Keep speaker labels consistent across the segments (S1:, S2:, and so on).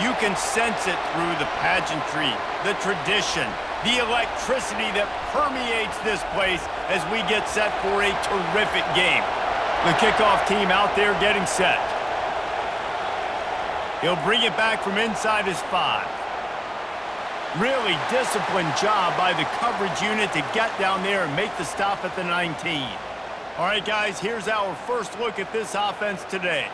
S1: You can sense it through the pageantry, the tradition, the electricity that permeates this place as we get set for a terrific game. The kickoff team out there getting set. He'll bring it back from inside his 5. Really disciplined job by the coverage unit to get down there and make the stop at the 19. All right, guys, here's our first look at this offense today.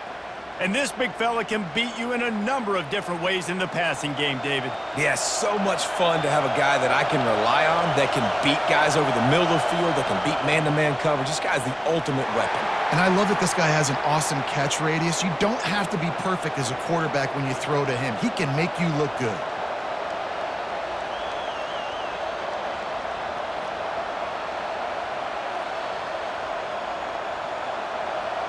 S1: And this big fella can beat you in a number of different ways in the passing game, David.
S2: Yeah, so much fun to have a guy that I can rely on, that can beat guys over the middle of the field, that can beat man-to-man coverage. This guy's the ultimate weapon.
S3: And I love that this guy has an awesome catch radius. You don't have to be perfect as a quarterback when you throw to him. He can make you look good.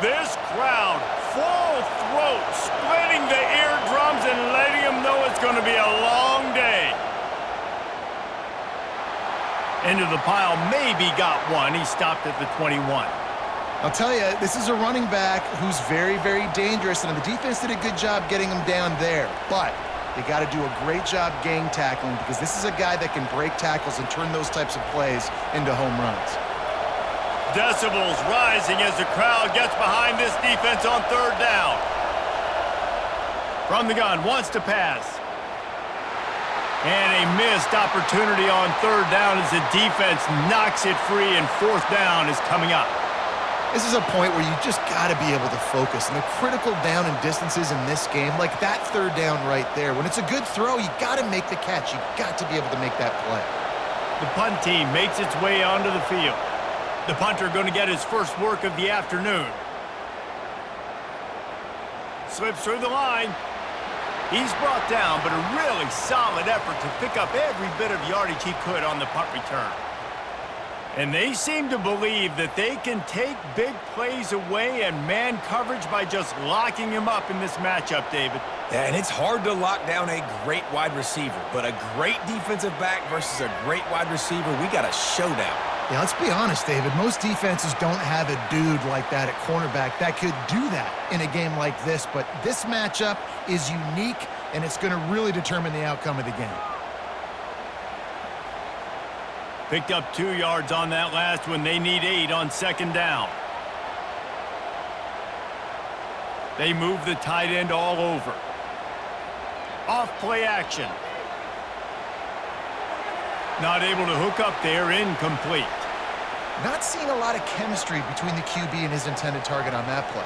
S1: This crowd, full throat, splitting the eardrums and letting them know it's going to be a long day. Into the pile, maybe got one. He stopped at the 21.
S3: I'll tell you, this is a running back who's very, very dangerous, and the defense did a good job getting him down there. But they got to do a great job gang tackling because this is a guy that can break tackles and turn those types of plays into home runs.
S1: Decibels rising as the crowd gets behind this defense on 3rd down. From the gun, wants to pass. And a missed opportunity on 3rd down as the defense knocks it free, and 4th down is coming up.
S3: This is a point where you just got to be able to focus. And the critical down and distances in this game, like that 3rd down right there, when it's a good throw, you got to make the catch. You got to be able to make that play.
S1: The punt team makes its way onto the field. The punter going to get his first work of the afternoon. Slips through the line. He's brought down, but a really solid effort to pick up every bit of yardage he could on the punt return. And they seem to believe that they can take big plays away and man coverage by just locking him up in this matchup, David.
S2: Yeah, and it's hard to lock down a great wide receiver, but a great defensive back versus a great wide receiver, we got a showdown.
S3: Yeah, let's be honest, David. Most defenses don't have a dude like that at cornerback that could do that in a game like this, but this matchup is unique, and it's going to really determine the outcome of the game.
S1: Picked up 2 yards on that last one. They need 8 on 2nd down. They move the tight end all over. Off play action. Not able to hook up there, incomplete.
S3: Not seeing a lot of chemistry between the QB and his intended target on that play.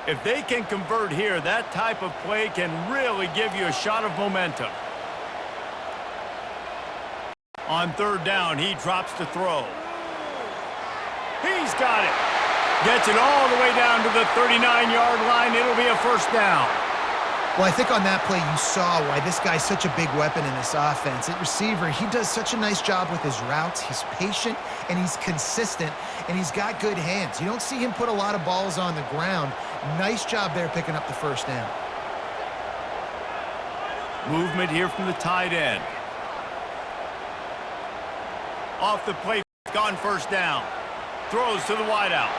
S1: If they can convert here, that type of play can really give you a shot of momentum. On 3rd down, he drops to throw. He's got it. Gets it all the way down to the 39-yard line. It'll be a 1st down.
S3: Well, I think on that play you saw why this guy's such a big weapon in this offense. At receiver, he does such a nice job with his routes. He's patient, and he's consistent, and he's got good hands. You don't see him put a lot of balls on the ground. Nice job there picking up the 1st down.
S1: Movement here from the tight end. Off the play, on 1st down. Throws to the wideout.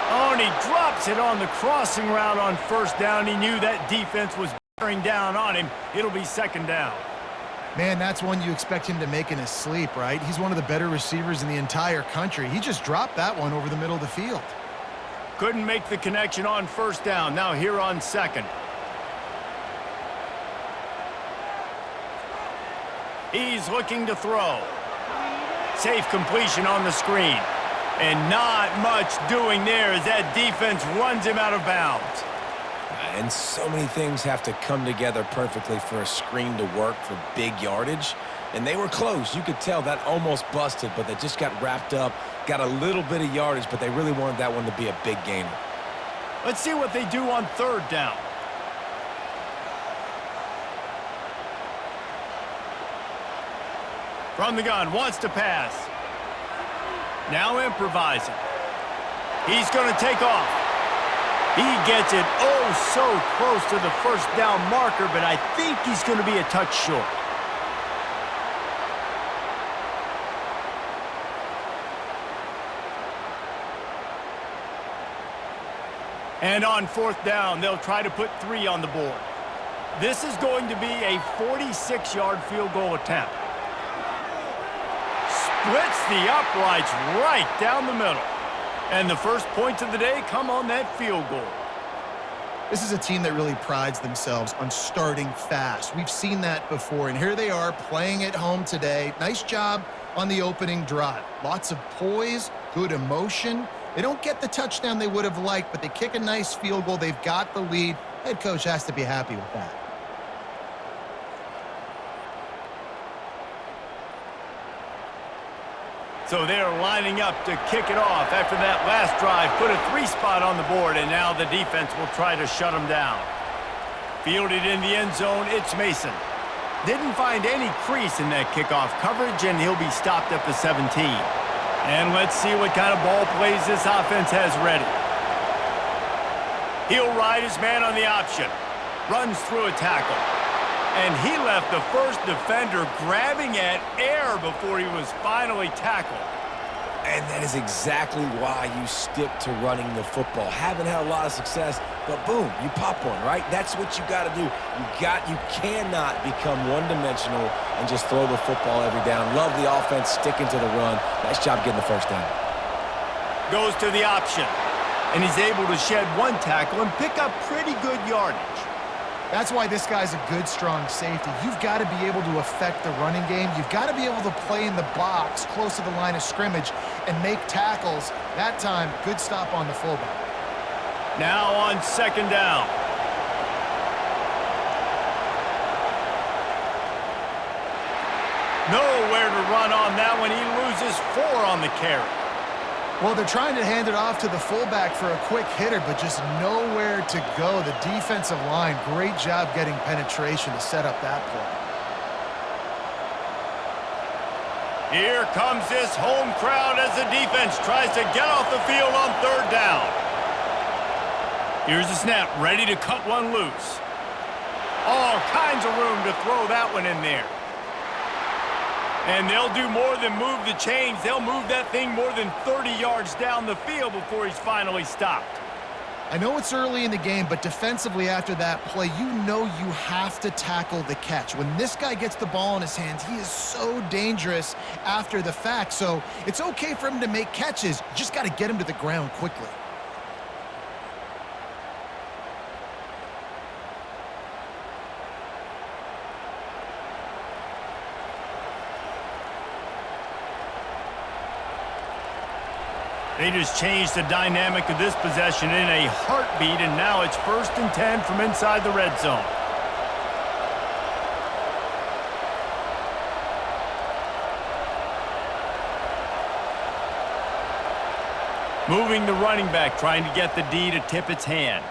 S1: Oh, and he drops it on the crossing route on 1st down. He knew that defense was bearing down on him. It'll be 2nd down.
S3: Man, that's one you expect him to make in his sleep, right? He's one of the better receivers in the entire country. He just dropped that one over the middle of the field.
S1: Couldn't make the connection on 1st down. Now here on 2nd. He's looking to throw. Safe completion on the screen. And not much doing there as that defense runs him out of bounds.
S2: And so many things have to come together perfectly for a screen to work for big yardage. And they were close. You could tell that almost busted, but they just got wrapped up, got a little bit of yardage, but they really wanted that one to be a big gainer.
S1: Let's see what they do on 3rd down. From the gun, wants to pass. Now improvising. He's going to take off. He gets it oh so close to the 1st down marker, but I think he's going to be a touch short. And on fourth down, they'll try to put 3 on the board. This is going to be a 46-yard field goal attempt. Splits the uprights right down the middle. And the first points of the day come on that field goal.
S3: This is a team that really prides themselves on starting fast. We've seen that before, and here they are playing at home today. Nice job on the opening drive. Lots of poise, good emotion. They don't get the touchdown they would have liked, but they kick a nice field goal. They've got the lead. Head coach has to be happy with that.
S1: So they're lining up to kick it off after that last drive. Put a 3 spot on the board, and now the defense will try to shut them down. Fielded in the end zone, it's Mason. Didn't find any crease in that kickoff coverage, and he'll be stopped at the 17. And let's see what kind of ball plays this offense has ready. He'll ride his man on the option. Runs through a tackle. And he left the first defender grabbing at air before he was finally tackled.
S2: And that is exactly why you stick to running the football. Haven't had a lot of success, but boom, you pop one, right? That's what you got to do. You cannot become one-dimensional and just throw the football every down. Love the offense sticking to the run. Nice job getting the first down.
S1: Goes to the option, and he's able to shed 1 tackle and pick up pretty good yardage.
S3: That's why this guy's a good, strong safety. You've got to be able to affect the running game. You've got to be able to play in the box close to the line of scrimmage and make tackles. That time, good stop on the fullback.
S1: Now on second down. Nowhere to run on that one. He loses 4 on the carry.
S3: Well, they're trying to hand it off to the fullback for a quick hitter, but just nowhere to go. The defensive line, great job getting penetration to set up that play.
S1: Here comes this home crowd as the defense tries to get off the field on third down. Here's the snap, ready to cut one loose. All kinds of room to throw that one in there. And they'll do more than move the chains. They'll move that thing more than 30 yards down the field before he's finally stopped.
S3: I know it's early in the game, but defensively after that play, you know you have to tackle the catch. When this guy gets the ball in his hands, he is so dangerous after the fact. So it's okay for him to make catches. You just got to get him to the ground quickly.
S1: They just changed the dynamic of this possession in a heartbeat, and now it's 1st and 10 from inside the red zone. Moving the running back, trying to get the D to tip its hand.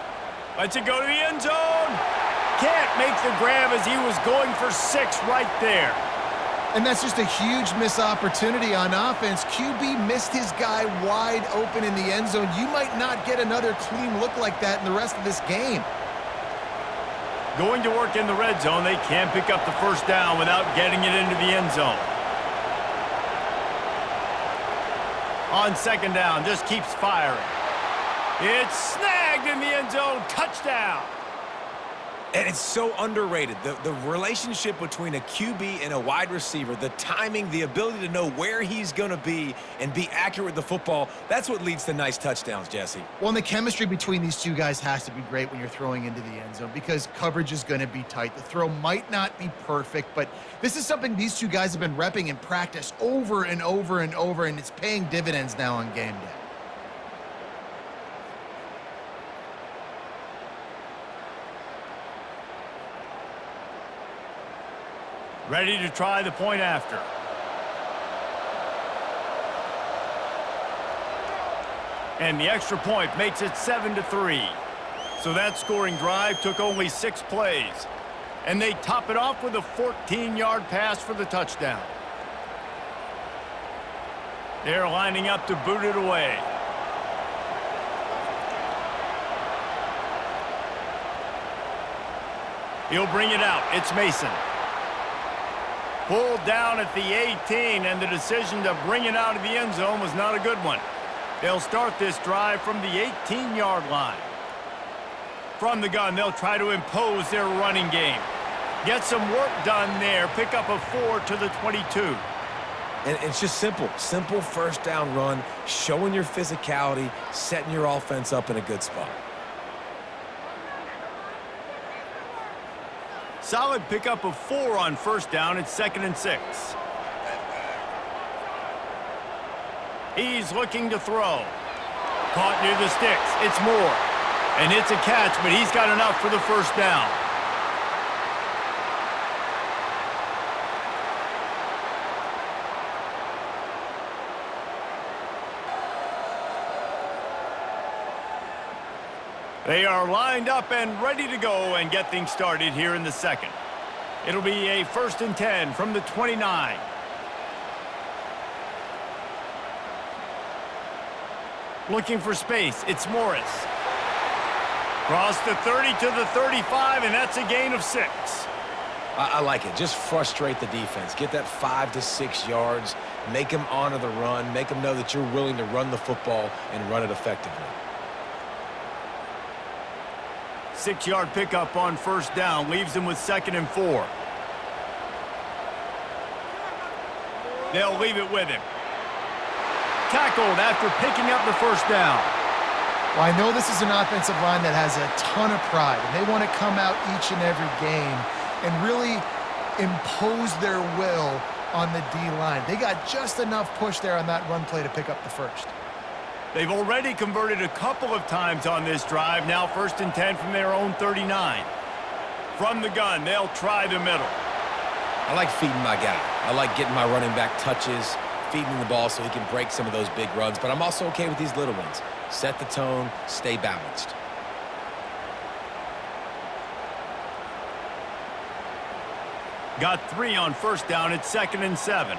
S1: Lets it go to the end zone. Can't make the grab as he was going for 6 right there.
S3: And that's just a huge missed opportunity on offense. QB missed his guy wide open in the end zone. You might not get another clean look like that in the rest of this game.
S1: Going to work in the red zone, they can't pick up the first down without getting it into the end zone. On second down, just keeps firing. It's snagged in the end zone. Touchdown.
S2: And it's so underrated. The relationship between a QB and a wide receiver, the timing, the ability to know where he's going to be and be accurate with the football, that's what leads to nice touchdowns, Jesse.
S3: Well, and the chemistry between these two guys has to be great when you're throwing into the end zone because coverage is going to be tight. The throw might not be perfect, but this is something these two guys have been repping in practice over and over and over, and it's paying dividends now on game day.
S1: Ready to try the point after. And the extra point makes it 7-3. So that scoring drive took only 6 plays. And they top it off with a 14-yard pass for the touchdown. They're lining up to boot it away. He'll bring it out. It's Mason. Pulled down at the 18, and the decision to bring it out of the end zone was not a good one. They'll start this drive from the 18-yard line. From the gun, they'll try to impose their running game. Get some work done there. Pick up a 4 to the 22.
S2: And it's just simple. Simple first down run, showing your physicality, setting your offense up in a good spot.
S1: Solid pickup of 4 on first down. It's 2nd and 6. He's looking to throw. Caught near the sticks. It's Moore. And it's a catch, but he's got enough for the first down. They are lined up and ready to go and get things started here in the second. It'll be a 1st and 10 from the 29. Looking for space. It's Morris. Cross the 30 to the 35, and that's a gain of 6.
S2: I like it. Just frustrate the defense. Get that 5 to 6 yards. Make them honor the run. Make them know that you're willing to run the football and run it effectively.
S1: 6-yard pickup on first down. Leaves them with 2nd and 4. They'll leave it with him. Tackled after picking up the first down.
S3: Well, I know this is an offensive line that has a ton of pride, and they want to come out each and every game and really impose their will on the D-line. They got just enough push there on that run play to pick up the first.
S1: They've already converted a couple of times on this drive. Now 1st and 10 from their own 39. From the gun, they'll try the middle.
S2: I like feeding my guy. I like getting my running back touches, feeding the ball so he can break some of those big runs. But I'm also okay with these little ones. Set the tone, stay balanced.
S1: Got 3 on first down. It's 2nd and 7.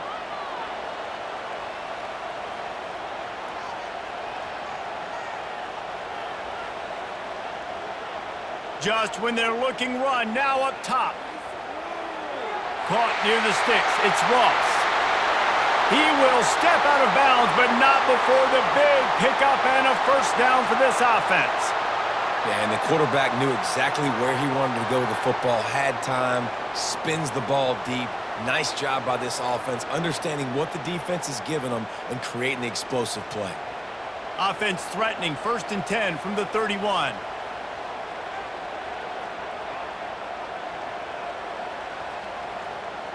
S1: Just when they're looking run, now up top. Caught near the sticks. It's Ross. He will step out of bounds, but not before the big pickup and a first down for this offense.
S2: Yeah, and the quarterback knew exactly where he wanted to go with the football, had time, spins the ball deep. Nice job by this offense, understanding what the defense is giving them and creating the explosive play.
S1: Offense threatening, 1st and 10 from the 31.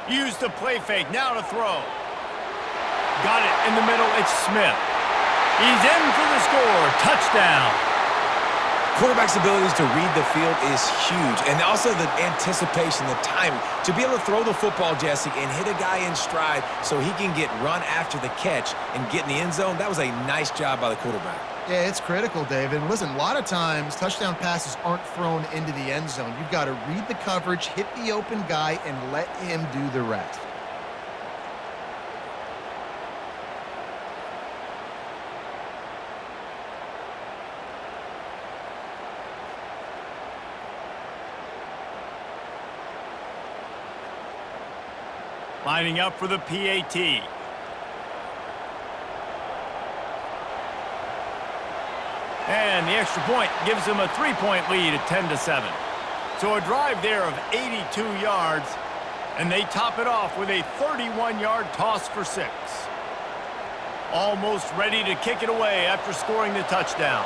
S1: Use the play fake, now to throw. Got it in the middle, it's Smith. He's in for the score, touchdown.
S2: Quarterback's abilities to read the field is huge, and also the anticipation, the time to be able to throw the football, Jesse, and hit a guy in stride so he can get run after the catch and get in the end zone. That was a nice job by the quarterback.
S3: Yeah, it's critical, David. Listen, a lot of times touchdown passes aren't thrown into the end zone. You've got to read the coverage, hit the open guy, and let him do the rest.
S1: Lining up for the PAT. And the extra point gives them a 3-point lead at 10 to 7. So a drive there of 82 yards, and they top it off with a 31-yard toss for 6. Almost ready to kick it away after scoring the touchdown.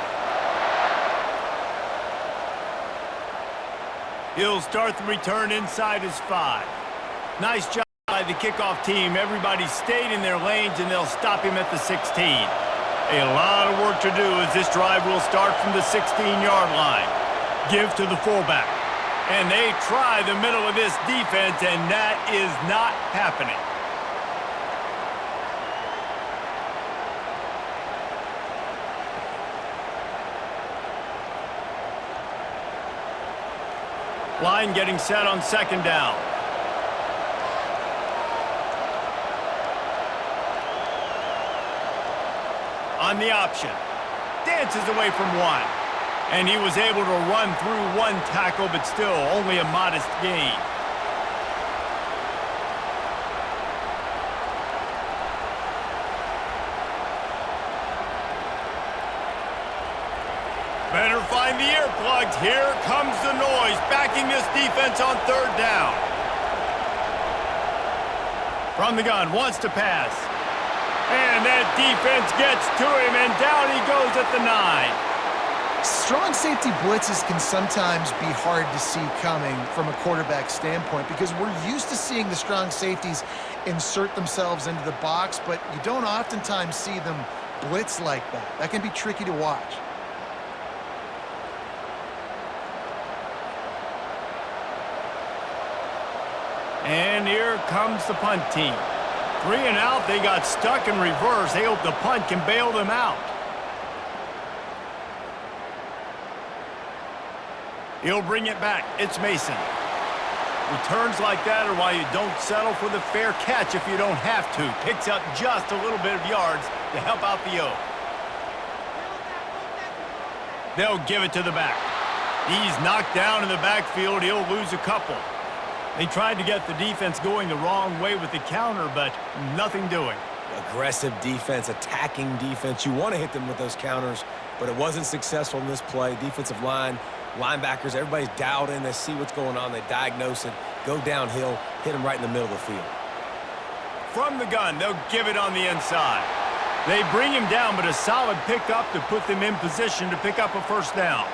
S1: He'll start the return inside his 5. Nice job by the kickoff team. Everybody stayed in their lanes, and they'll stop him at the 16. A lot of work to do as this drive will start from the 16-yard line. Give to the fullback. And they try the middle of this defense, and that is not happening. Line getting set on 2nd down. On the option. Dances away from 1. And he was able to run through 1 tackle, but still only a modest gain. Better find the earplugs. Here comes the noise, backing this defense on third down. From the gun, wants to pass. And that defense gets to him, and down he goes at the 9.
S3: Strong safety blitzes can sometimes be hard to see coming from a quarterback standpoint because we're used to seeing the strong safeties insert themselves into the box, but you don't oftentimes see them blitz like that. That can be tricky to watch.
S1: And here comes the punt team. 3 and out, they got stuck in reverse. They hope the punt can bail them out. He'll bring it back. It's Mason. Returns like that are why you don't settle for the fair catch if you don't have to. Picks up just a little bit of yards to help out the O. They'll give it to the back. He's knocked down in the backfield. He'll lose a couple. They tried to get the defense going the wrong way with the counter, but nothing doing.
S2: Aggressive defense, attacking defense. You want to hit them with those counters, but it wasn't successful in this play. Defensive line, linebackers, everybody's dialed in. They see what's going on. They diagnose it, go downhill, hit them right in the middle of the field.
S1: From the gun, they'll give it on the inside. They bring him down, but a solid pickup to put them in position to pick up a first down.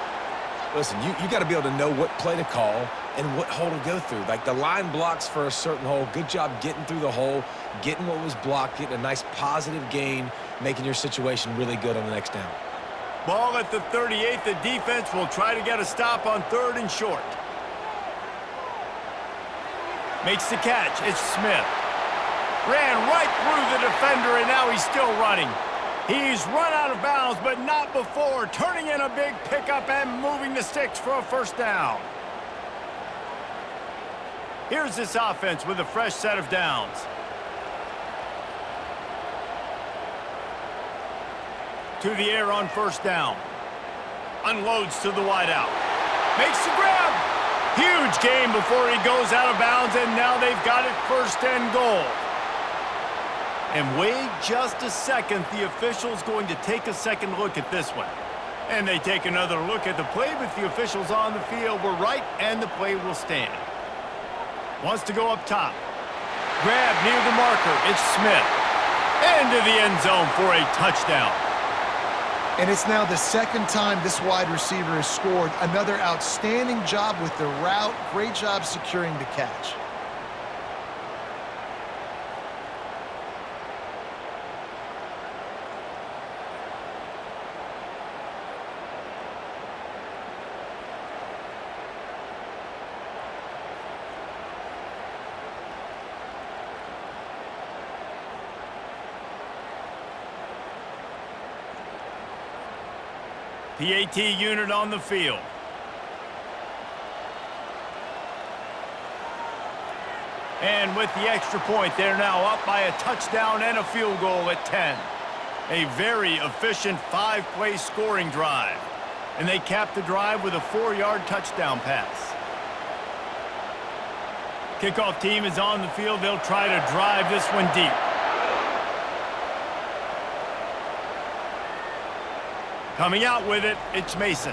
S2: Listen, you got to be able to know what play to call and what hole to go through. Like the line blocks for a certain hole. Good job getting through the hole, getting what was blocked, getting a nice positive gain, making your situation really good on the next down.
S1: Ball at the 38. The defense will try to get a stop on 3rd and short. Makes the catch. It's Smith. Ran right through the defender, and now he's still running. He's run out of bounds, but not before. Turning in a big pickup and moving the sticks for a first down. Here's this offense with a fresh set of downs. To the air on first down. Unloads to the wideout. Makes the grab. Huge gain before he goes out of bounds, and now they've got it 1st and goal. And wait just a second. The official's going to take a second look at this one. And they take another look at the play, but the officials on the field were right, and the play will stand. Wants to go up top. Grab near the marker. It's Smith. Into the end zone for a touchdown.
S3: And it's now the 2nd time this wide receiver has scored. Another outstanding job with the route. Great job securing the catch.
S1: PAT unit on the field. And with the extra point, they're now up by a touchdown and a field goal at 10. A very efficient 5-play scoring drive. And they cap the drive with a 4-yard touchdown pass. Kickoff team is on the field. They'll try to drive this one deep. Coming out with it, it's Mason.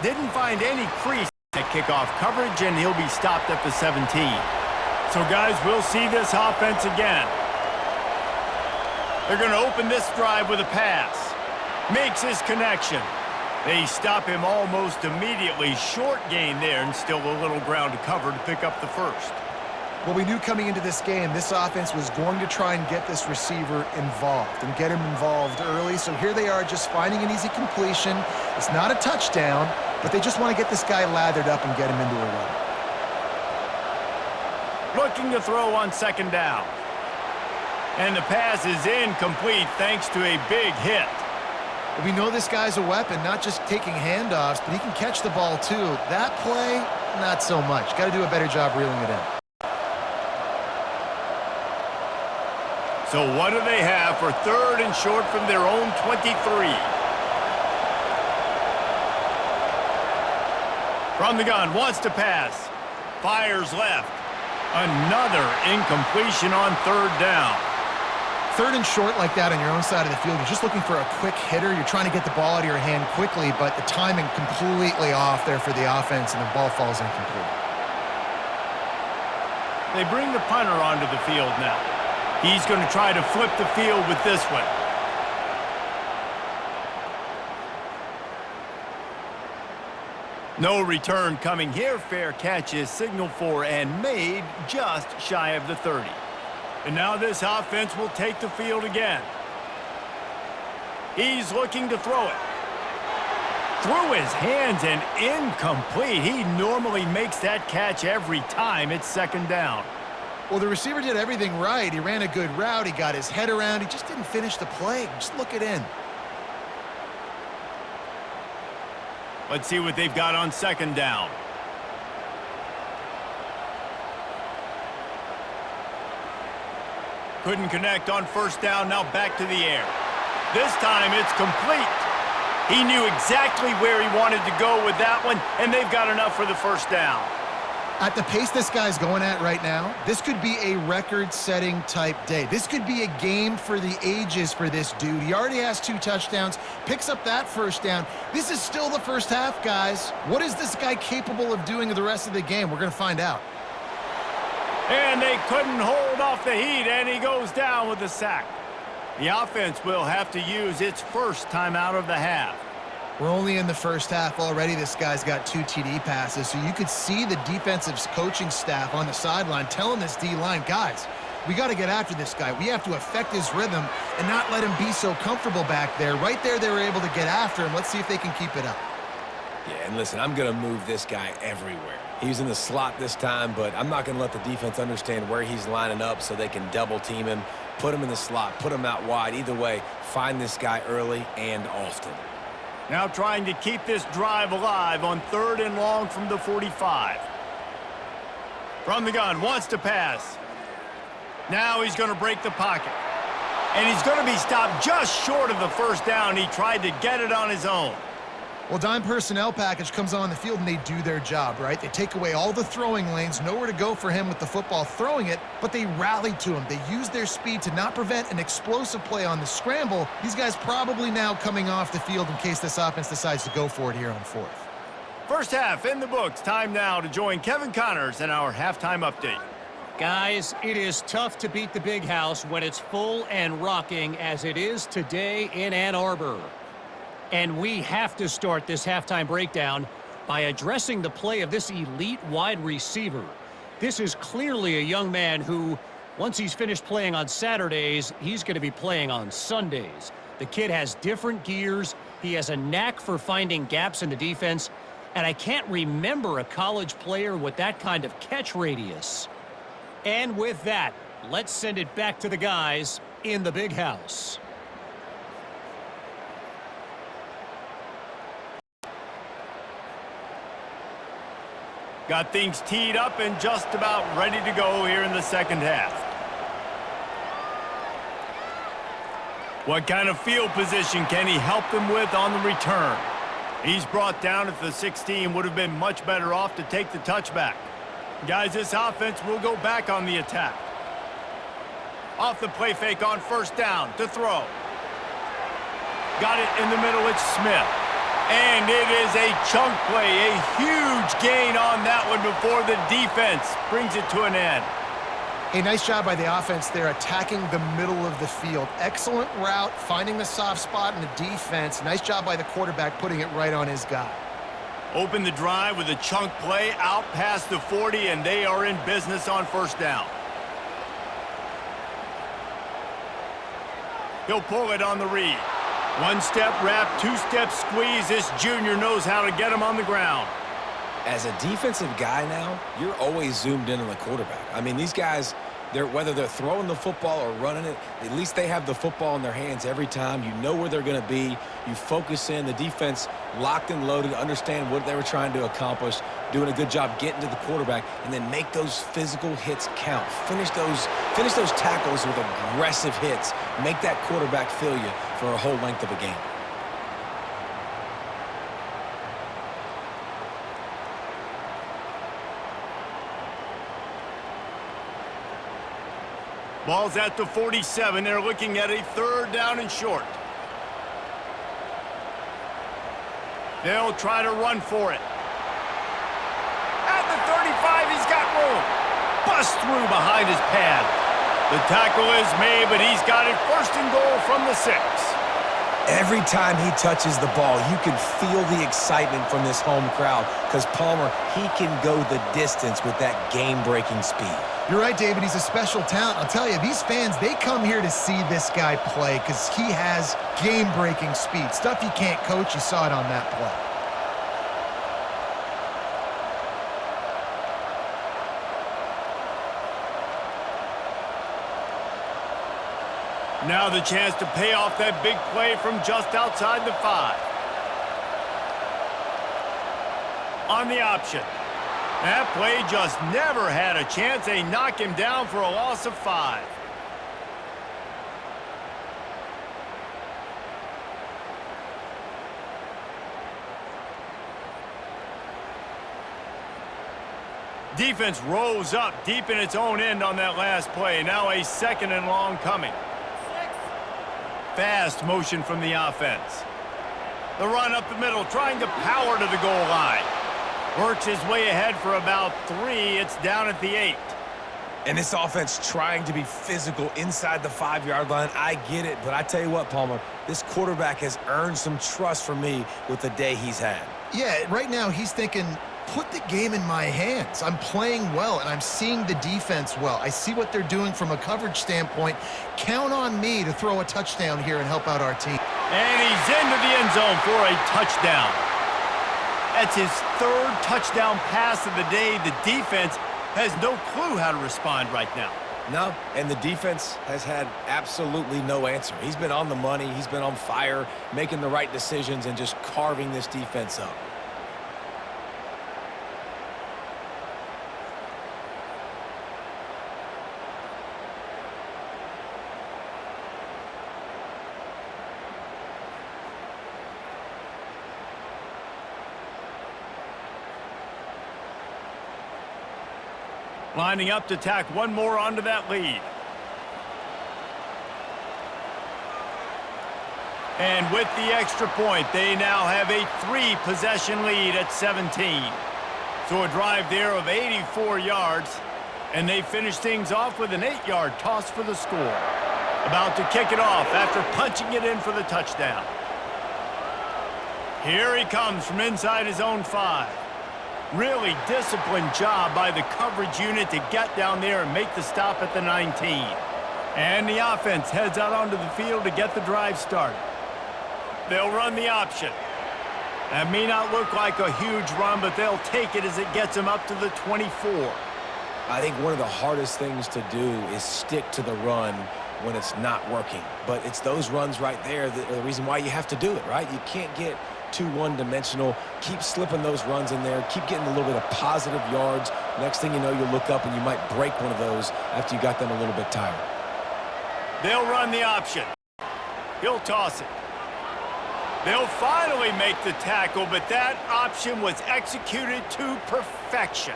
S1: Didn't find any crease at kickoff coverage, and he'll be stopped at the 17. So, guys, we'll see this offense again. They're going to open this drive with a pass. Makes his connection. They stop him almost immediately. Short gain there, and still a little ground to cover to pick up the first.
S3: Well, we knew coming into this game, this offense was going to try and get this receiver involved and get him involved early. So here they are just finding an easy completion. It's not a touchdown, but they just want to get this guy lathered up and get him into a run.
S1: Looking to throw on 2nd down. And the pass is incomplete thanks to a big hit.
S3: We know this guy's a weapon, not just taking handoffs, but he can catch the ball too. That play, not so much. Got to do a better job reeling it in.
S1: So what do they have for 3rd and short from their own 23? From the gun, wants to pass. Fires left. Another incompletion on 3rd down.
S3: Third and short like that on your own side of the field, you're just looking for a quick hitter. You're trying to get the ball out of your hand quickly, but the timing completely off there for the offense, and the ball falls incomplete.
S1: They bring the punter onto the field now. He's going to try to flip the field with this one. No return coming here. Fair catch is signaled for and made just shy of the 30. And now this offense will take the field again. He's looking to throw it. Through his hands and incomplete. He normally makes that catch every time it's second down.
S3: Well, the receiver did everything right. He ran a good route. He got his head around. He just didn't finish the play. Just look it in.
S1: Let's see what they've got on second down. Couldn't connect on first down. Now back to the air. This time it's complete. He knew exactly where he wanted to go with that one, and they've got enough for the first down.
S3: At the pace this guy's going at right now, this could be a record-setting type day. This could be a game for the ages for this dude. He already has 2 touchdowns, picks up that first down. This is still the first half, guys. What is this guy capable of doing the rest of the game? We're going to find out.
S1: And they couldn't hold off the heat, and he goes down with the sack. The offense will have to use its first timeout of the half.
S3: We're only in the first half already. This guy's got 2 TD passes, so you could see the defensive coaching staff on the sideline telling this D-line, guys, we got to get after this guy. We have to affect his rhythm and not let him be so comfortable back there. Right there, they were able to get after him. Let's see if they can keep it up.
S2: Yeah, and listen, I'm going to move this guy everywhere. He's in the slot this time, but I'm not going to let the defense understand where he's lining up so they can double team him, put him in the slot, put him out wide. Either way, find this guy early and often.
S1: Now trying to keep this drive alive on 3rd and long from the 45. From the gun, wants to pass. Now he's going to break the pocket. And he's going to be stopped just short of the first down. He tried to get it on his own.
S3: Well, dime personnel package comes on the field, and they do their job, right? They take away all the throwing lanes, nowhere to go for him with the football throwing it, but they rally to him. They use their speed to not prevent an explosive play on the scramble. These guys probably now coming off the field in case this offense decides to go for it here on 4th.
S1: First half in the books. Time now to join Kevin Connors in our halftime update.
S4: Guys, it is tough to beat the Big House when it's full and rocking as it is today in Ann Arbor. And we have to start this halftime breakdown by addressing the play of this elite wide receiver. This is clearly a young man who, once he's finished playing on Saturdays, he's going to be playing on Sundays. The kid has different gears. He has a knack for finding gaps in the defense. And I can't remember a college player with that kind of catch radius. And with that, let's send it back to the guys in the Big House.
S1: Got things teed up and just about ready to go here in the second half. What kind of field position can he help them with on the return? He's brought down at the 16, would have been much better off to take the touchback. Guys, this offense will go back on the attack. Off the play fake on first down to throw. Got it in the middle, it's Smith. And it is a chunk play, a huge gain on that one before the defense brings it to an end.
S3: A nice job by the offense there, attacking the middle of the field. Excellent route, finding the soft spot in the defense. Nice job by the quarterback, putting it right on his guy.
S1: Open the drive with a chunk play out past the 40, and they are in business on first down. He'll pull it on the read. One-step wrap, two-step squeeze. This junior knows how to get him on the ground.
S2: As a defensive guy now, you're always zoomed in on the quarterback. I mean, these guys, whether they're throwing the football or running it, at least they have the football in their hands every time. You know where they're going to be. You focus in. The defense locked and loaded, understand what they were trying to accomplish, doing a good job getting to the quarterback, and then make those physical hits count. Finish those tackles with aggressive hits. Make that quarterback feel you for a whole length of a game.
S1: Ball's at the 47. They're looking at a 3rd down and short. They'll try to run for it. At the 35, he's got room. Bust through behind his pad. The tackle is made, but he's got it 1st and goal from the 6.
S2: Every time he touches the ball, you can feel the excitement from this home crowd because Palmer, he can go the distance with that game-breaking speed.
S3: You're right, David. He's a special talent. I'll tell you, these fans, they come here to see this guy play because he has game-breaking speed. Stuff you can't coach. You saw it on that play.
S1: Now the chance to pay off that big play from just outside the 5. On the option. That play just never had a chance. They knock him down for a loss of 5. Defense rolls up deep in its own end on that last play. Now a 2nd and long coming. Fast motion from the offense. The run up the middle, trying to power to the goal line. Works his way ahead for about 3. It's down at the 8.
S2: And this offense trying to be physical inside the 5-yard line. I get it, but I tell you what, Palmer, this quarterback has earned some trust from me with the day he's had.
S3: Yeah, right now he's thinking, put the game in my hands. I'm playing well, and I'm seeing the defense well. I see what they're doing from a coverage standpoint. Count on me to throw a touchdown here and help out our team.
S1: And he's into the end zone for a touchdown. That's his 3rd touchdown pass of the day. The defense has no clue how to respond right now.
S2: No, and the defense has had absolutely no answer. He's been on the money. He's been on fire, making the right decisions and just carving this defense up.
S1: Lining up to tack one more onto that lead. And with the extra point, they now have a 3-possession lead at 17. So a drive there of 84 yards, and they finish things off with an 8-yard toss for the score. About to kick it off after punching it in for the touchdown. Here he comes from inside his own 5. Really disciplined job by the coverage unit to get down there and make the stop at the 19. And the offense heads out onto the field to get the drive started. They'll run the option. That may not look like a huge run, but they'll take it as it gets them up to the 24.
S2: I think one of the hardest things to do is stick to the run when it's not working. But it's those runs right there that are the reason why you have to do it, right? You can't get too one-dimensional. Keep slipping those runs in there. Keep getting a little bit of positive yards. Next thing you know, you look up and you might break one of those after you got them a little bit tired.
S1: They'll run the option. He'll toss it. They'll finally make the tackle, but that option was executed to perfection.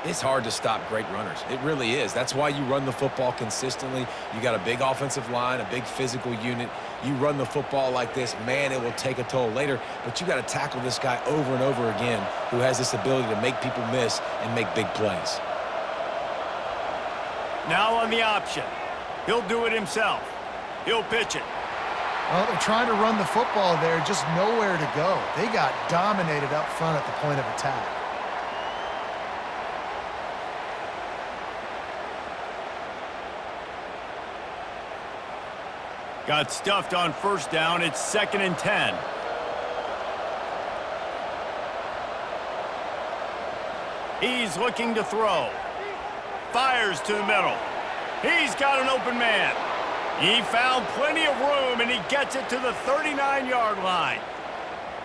S2: It's hard to stop great runners. It really is. That's why you run the football consistently. You got a big offensive line, a big physical unit. You run the football like this, man, it will take a toll later. But you got to tackle this guy over and over again who has this ability to make people miss and make big plays.
S1: Now on the option. He'll do it himself. He'll pitch it.
S3: Well, they're trying to run the football there, just nowhere to go. They got dominated up front at the point of attack.
S1: Got stuffed on 1st down. It's 2nd and 10. He's looking to throw. Fires to the middle. He's got an open man. He found plenty of room, and he gets it to the 39-yard line.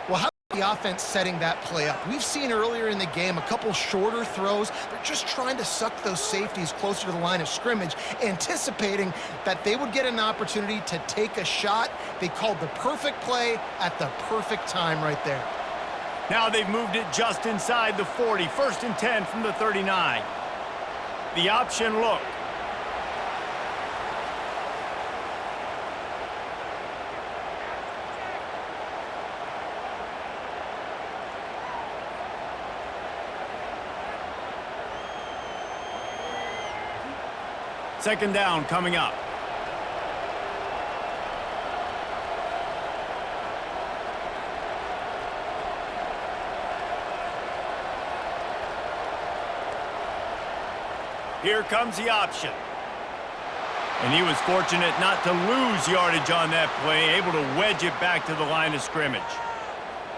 S3: Well, how about the offense setting that play up? We've seen earlier in the game a couple shorter throws. They're just trying to suck those safeties closer to the line of scrimmage, anticipating that they would get an opportunity to take a shot. They called the perfect play at the perfect time right there.
S1: Now they've moved it just inside the 40. 1st and 10 from the 39. The option look. Second down coming up. Here comes the option. And he was fortunate not to lose yardage on that play, able to wedge it back to the line of scrimmage.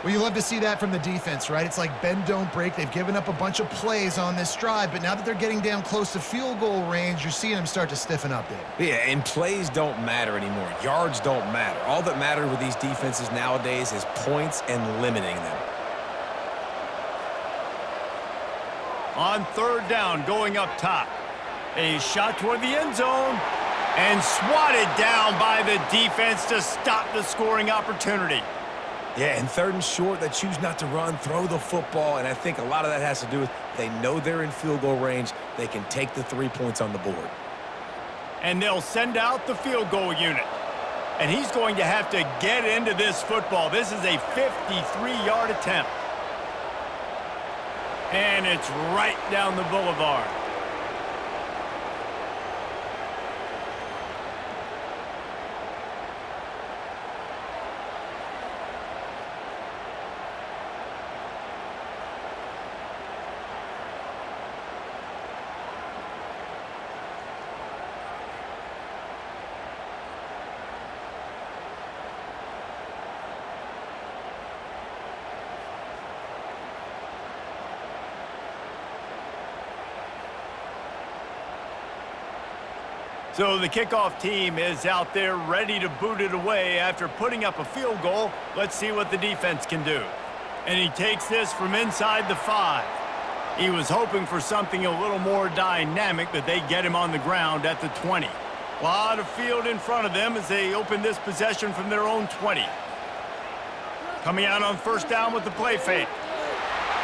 S3: Well, you love to see that from the defense, right? It's like bend, don't break. They've given up a bunch of plays on this drive, but now that they're getting down close to field goal range, you're seeing them start to stiffen up, Dave.
S2: Yeah, and plays don't matter anymore. Yards don't matter. All that matters with these defenses nowadays is points and limiting them.
S1: On third down, going up top. A shot toward the end zone and swatted down by the defense to stop the scoring opportunity.
S2: Yeah, and third and short, they choose not to run, throw the football, and I think a lot of that has to do with they know they're in field goal range. They can take the 3 points on the board.
S1: And they'll send out the field goal unit. And he's going to have to get into this football. This is a 53-yard attempt. And it's right down the boulevard. So the kickoff team is out there ready to boot it away after putting up a field goal. Let's see what the defense can do. And he takes this from inside the 5. He was hoping for something a little more dynamic, but they get him on the ground at the 20. A lot of field in front of them as they open this possession from their own 20. Coming out on first down with the play fake.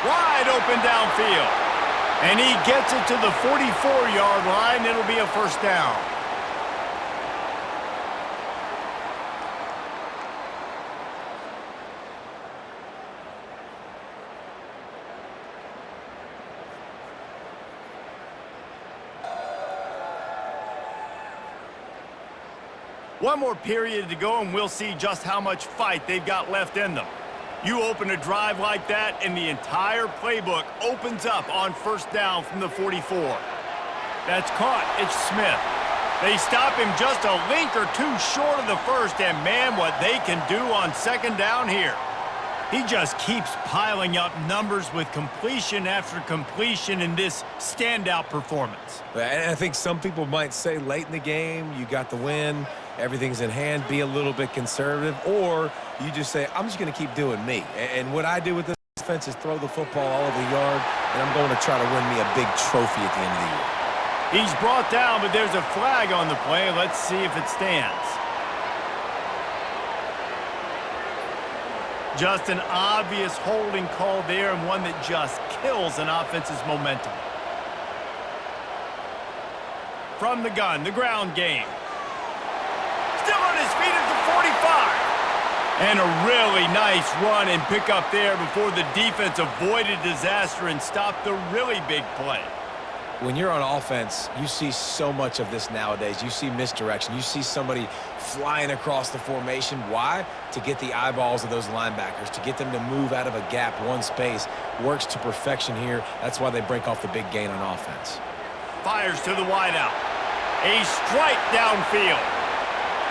S1: Wide open downfield. And he gets it to the 44-yard line. It'll be a first down. One more period to go, and we'll see just how much fight they've got left in them. You open a drive like that, and the entire playbook opens up on first down from the 44. That's caught. It's Smith. They stop him just a link or two short of the first, and man, what they can do on second down here. He just keeps piling up numbers with completion after completion in this standout performance.
S2: And I think some people might say late in the game, you got the win, everything's in hand, be a little bit conservative, or you just say, I'm just going to keep doing me. And what I do with this defense is throw the football all over the yard, and I'm going to try to win me a big trophy at the end of the year.
S1: He's brought down, but there's a flag on the play. Let's see if it stands. Just an obvious holding call there, and one that just kills an offense's momentum. From the gun, the ground game. Still on his feet at the 45. And a really nice run and pick up there before the defense avoided disaster and stopped the really big play.
S2: When you're on offense, you see so much of this nowadays. You see misdirection. You see somebody flying across the formation. Why? To get the eyeballs of those linebackers, to get them to move out of a gap, one space. Works to perfection here. That's why they break off the big gain on offense.
S1: Fires to the wideout. A strike downfield.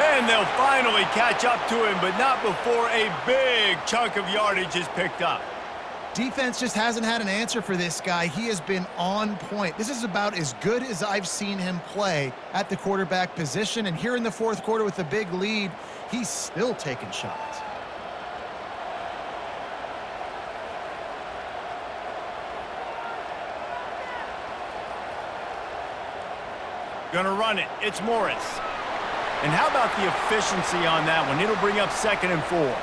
S1: And they'll finally catch up to him, but not before a big chunk of yardage is picked up.
S3: Defense just hasn't had an answer for this guy. He has been on point. This is about as good as I've seen him play at the quarterback position. And here in the fourth quarter with a big lead, he's still taking shots.
S1: Gonna run it. It's Morris. And how about the efficiency on that one? It'll bring up 2nd and 4.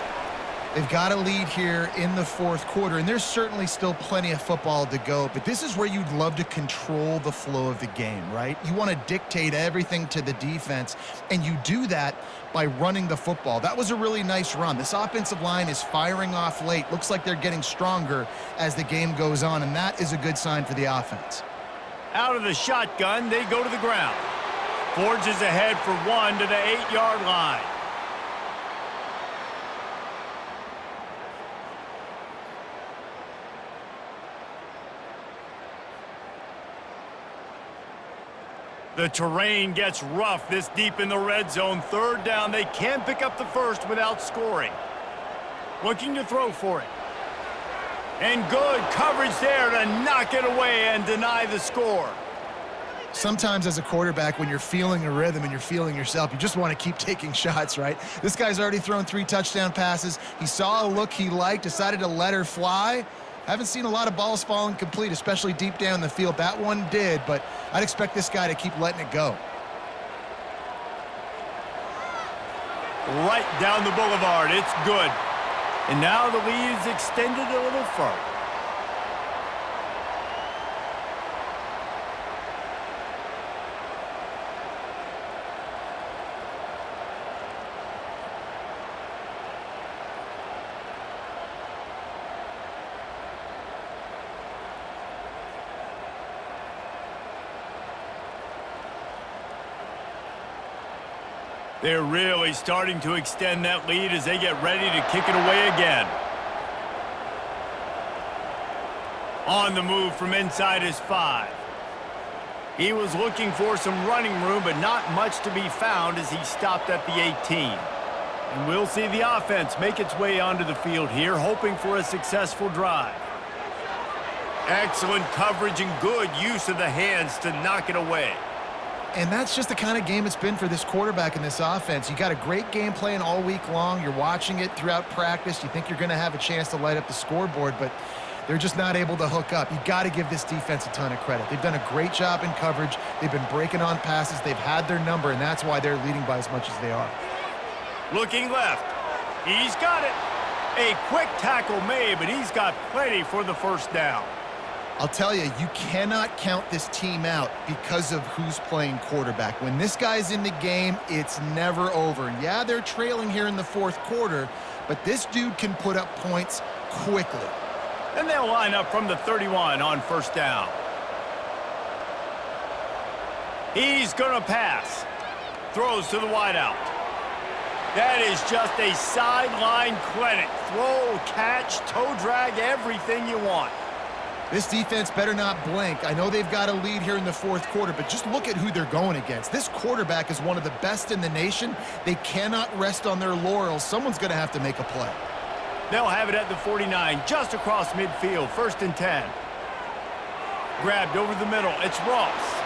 S3: They've got a lead here in the fourth quarter, and there's certainly still plenty of football to go, but this is where you'd love to control the flow of the game, right? You want to dictate everything to the defense, and you do that by running the football. That was a really nice run. This offensive line is firing off late. Looks like they're getting stronger as the game goes on, and that is a good sign for the offense.
S1: Out of the shotgun, they go to the ground. Forges ahead for one to the 8-yard line. The terrain gets rough this deep in the red zone. Third down, they can pick up the first without scoring. Looking to throw for it. And good coverage there to knock it away and deny the score.
S3: Sometimes as a quarterback, when you're feeling a rhythm and you're feeling yourself, you just want to keep taking shots, right? This guy's already thrown 3 touchdown passes. He saw a look he liked, decided to let her fly. Haven't seen a lot of balls falling complete, especially deep down the field. That one did, but I'd expect this guy to keep letting it go.
S1: Right down the boulevard. It's good. And now the lead is extended a little further. They're really starting to extend that lead as they get ready to kick it away again. On the move from inside his 5. He was looking for some running room, but not much to be found as he stopped at the 18. And we'll see the offense make its way onto the field here, hoping for a successful drive. Excellent coverage and good use of the hands to knock it away.
S3: And that's just the kind of game it's been for this quarterback in this offense. You got a great game plan all week long. You're watching it throughout practice. You think you're going to have a chance to light up the scoreboard, but they're just not able to hook up. You got to give this defense a ton of credit. They've done a great job in coverage. They've been breaking on passes. They've had their number, and that's why they're leading by as much as they are.
S1: Looking left. He's got it. A quick tackle made, but he's got plenty for the first down.
S3: I'll tell you, you cannot count this team out because of who's playing quarterback. When this guy's in the game, it's never over. And yeah, they're trailing here in the fourth quarter, but this dude can put up points quickly.
S1: And they'll line up from the 31 on first down. He's going to pass. Throws to the wideout. That is just a sideline clinic. Throw, catch, toe drag, everything you want.
S3: This defense better not blink. I know they've got a lead here in the fourth quarter, but just look at who they're going against. This quarterback is one of the best in the nation. They cannot rest on their laurels. Someone's going to have to make a play.
S1: They'll have it at the 49, just across midfield, 1st and 10. Grabbed over the middle. It's Ross.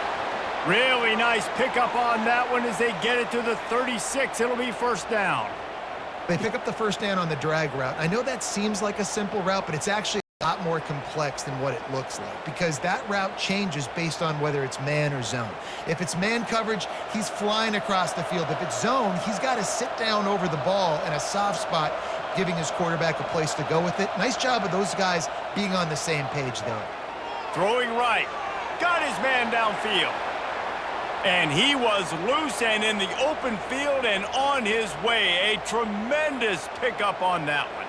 S1: Really nice pickup on that one as they get it to the 36. It'll be first down.
S3: They pick up the first down on the drag route. I know that seems like a simple route, but it's actually a lot more complex than what it looks like because that route changes based on whether it's man or zone. If it's man coverage, he's flying across the field. If it's zone, he's got to sit down over the ball in a soft spot, giving his quarterback a place to go with it. Nice job of those guys being on the same page there.
S1: Throwing right. Got his man downfield. And he was loose and in the open field and on his way. A tremendous pickup on that one.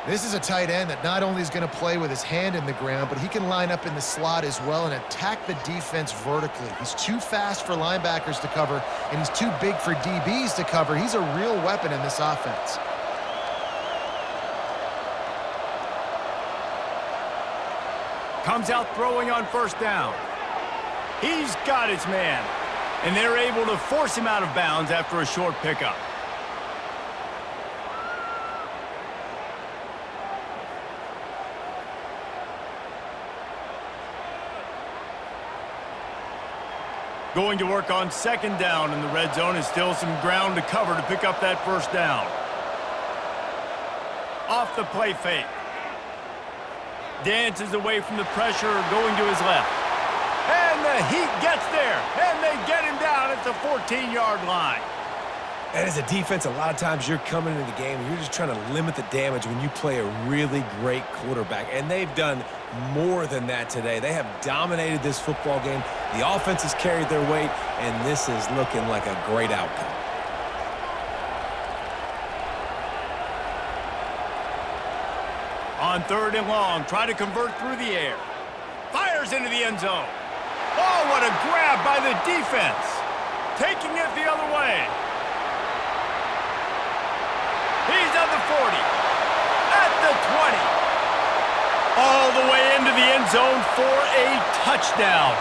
S3: This is a tight end that not only is going to play with his hand in the ground, but he can line up in the slot as well and attack the defense vertically. He's too fast for linebackers to cover, and he's too big for DBs to cover. He's a real weapon in this offense.
S1: Comes out throwing on first down. He's got his man, and they're able to force him out of bounds after a short pickup. Going to work on second down in the red zone and still some ground to cover to pick up that first down. Off the play fake. Dances away from the pressure, going to his left. And the heat gets there, and they get him down at the 14-yard line.
S2: And as a defense, a lot of times you're coming into the game and you're just trying to limit the damage when you play a really great quarterback. And they've done more than that today. They have dominated this football game. The offense has carried their weight, and this is looking like a great outcome.
S1: On 3rd and long, try to convert through the air. Fires into the end zone. Oh, what a grab by the defense. taking it the other way. He's at the 40, at the 20, all the way into the end zone for a touchdown.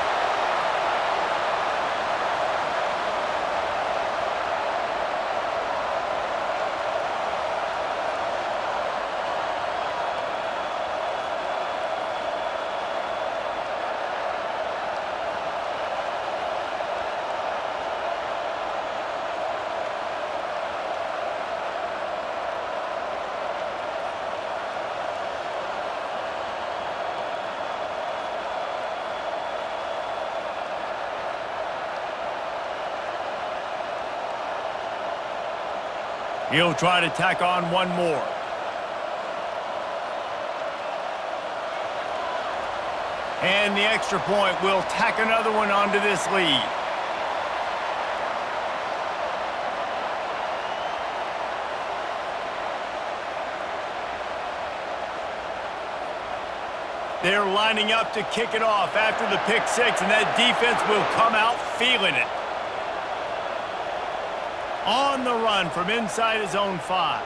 S1: He'll try to tack on one more. And the extra point will tack another one onto this lead. They're lining up to kick it off after the pick six, and that defense will come out feeling it. On the run from inside his own 5.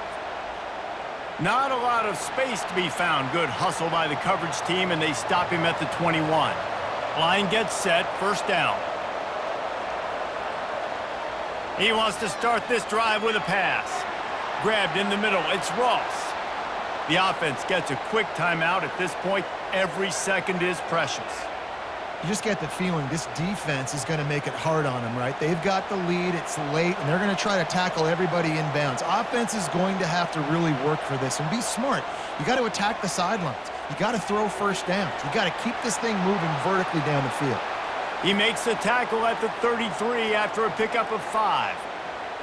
S1: Not a lot of space to be found. Good hustle by the coverage team, and they stop him at the 21. Line gets set, first down. He wants to start this drive with a pass. Grabbed in the middle, it's Ross. The offense gets a quick timeout. At this point, every second is precious.
S3: You just get the feeling this defense is going to make it hard on them, right? They've got the lead, it's late, and they're going to try to tackle everybody inbounds. Offense is going to have to really work for this and be smart. You got to attack the sidelines. You got to throw first downs. You got to keep this thing moving vertically down the field.
S1: He makes the tackle at the 33 after a pickup of 5.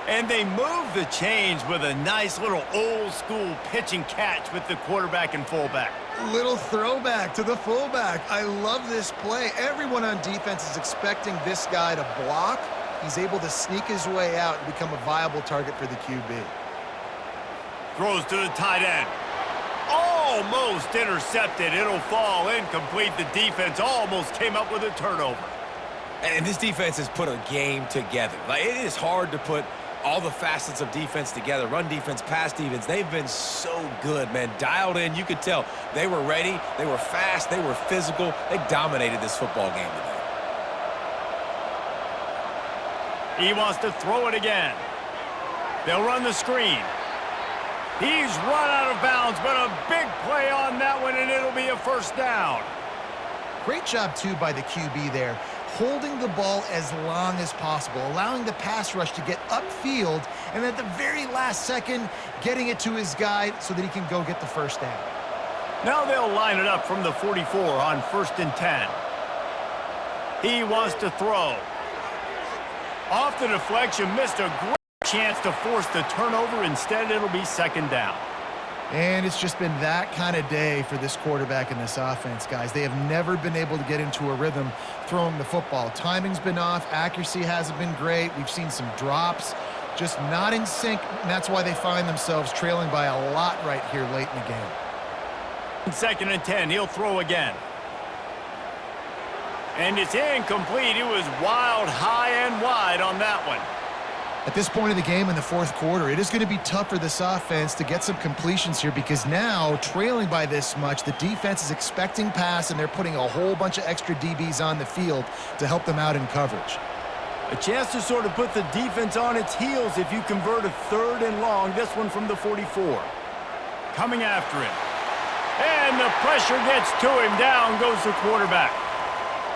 S1: And they move the change with a nice little old-school pitch and catch with the quarterback and fullback.
S3: Little throwback to the fullback. I love this play. Everyone on defense is expecting this guy to block. He's able to sneak his way out and become a viable target for the QB.
S1: Throws to the tight end. Almost intercepted. It'll fall incomplete. The defense almost came up with a turnover.
S2: And this defense has put a game together. Like, it is hard to put all the facets of defense together. Run defense, pass defense. They've been so good, man. Dialed in. You could tell they were ready. They were fast. They were physical. They dominated this football game today.
S1: He wants to throw it again. They'll run the screen. He's run out of bounds, but a big play on that one, and it'll be a first down.
S3: Great job, too, by the QB there, holding the ball as long as possible, allowing the pass rush to get upfield, and at the very last second, getting it to his guy so that he can go get the first down.
S1: Now they'll line it up from the 44 on 1st and 10. He wants to throw. Off the deflection, missed a great chance to force the turnover. Instead, it'll be 2nd down.
S3: And it's just been that kind of day for this quarterback and this offense, guys. They have never been able to get into a rhythm throwing the football. Timing's been off. Accuracy hasn't been great. We've seen some drops, just not in sync, and that's why they find themselves trailing by a lot right here late in the game.
S1: 2nd and 10, he'll throw again. And it's incomplete. It was wild, high and wide on that one.
S3: At this point of the game in the 4th quarter, it is going to be tough for this offense to get some completions here because now, trailing by this much, the defense is expecting pass, and they're putting a whole bunch of extra DBs on the field to help them out in coverage.
S1: A chance to sort of put the defense on its heels if you convert a 3rd and long, this one from the 44. Coming after him. And the pressure gets to him. Down goes the quarterback.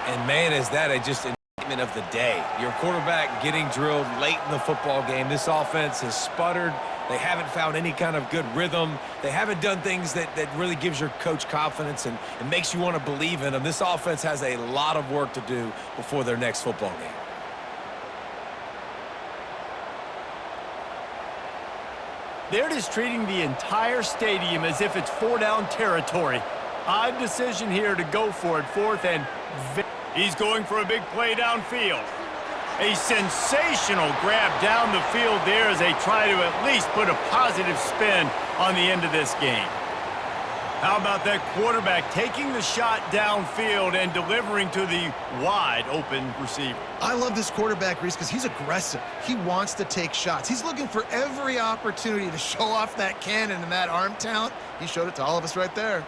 S2: And, man, is that just an indictment of the day. Your quarterback getting drilled late in the football game. This offense has sputtered. They haven't found any kind of good rhythm. They haven't done things that really gives your coach confidence and makes you want to believe in them. This offense has a lot of work to do before their next football game.
S1: They're just treating the entire stadium as if it's 4-down territory. Odd decision here to go for it. 4th and he's going for a big play downfield. A sensational grab down the field there as they try to at least put a positive spin on the end of this game. How about that quarterback taking the shot downfield and delivering to the wide open receiver?
S3: I love this quarterback, Reese, because he's aggressive. He wants to take shots. He's looking for every opportunity to show off that cannon and that arm talent. He showed it to all of us right there.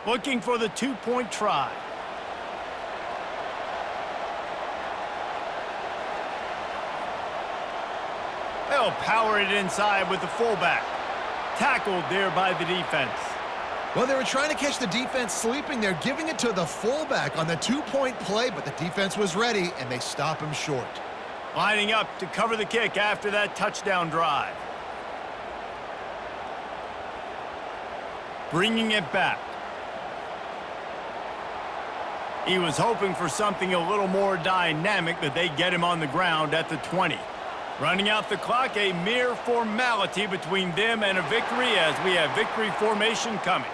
S1: Looking for the two-point try. They'll power it inside with the fullback. Tackled there by the defense.
S3: Well, they were trying to catch the defense sleeping there, giving it to the fullback on the two-point play, but the defense was ready, and they stop him short.
S1: Lining up to cover the kick after that touchdown drive. Bringing it back. He was hoping for something a little more dynamic, but they get him on the ground at the 20. Running out the clock, a mere formality between them and a victory as we have victory formation coming.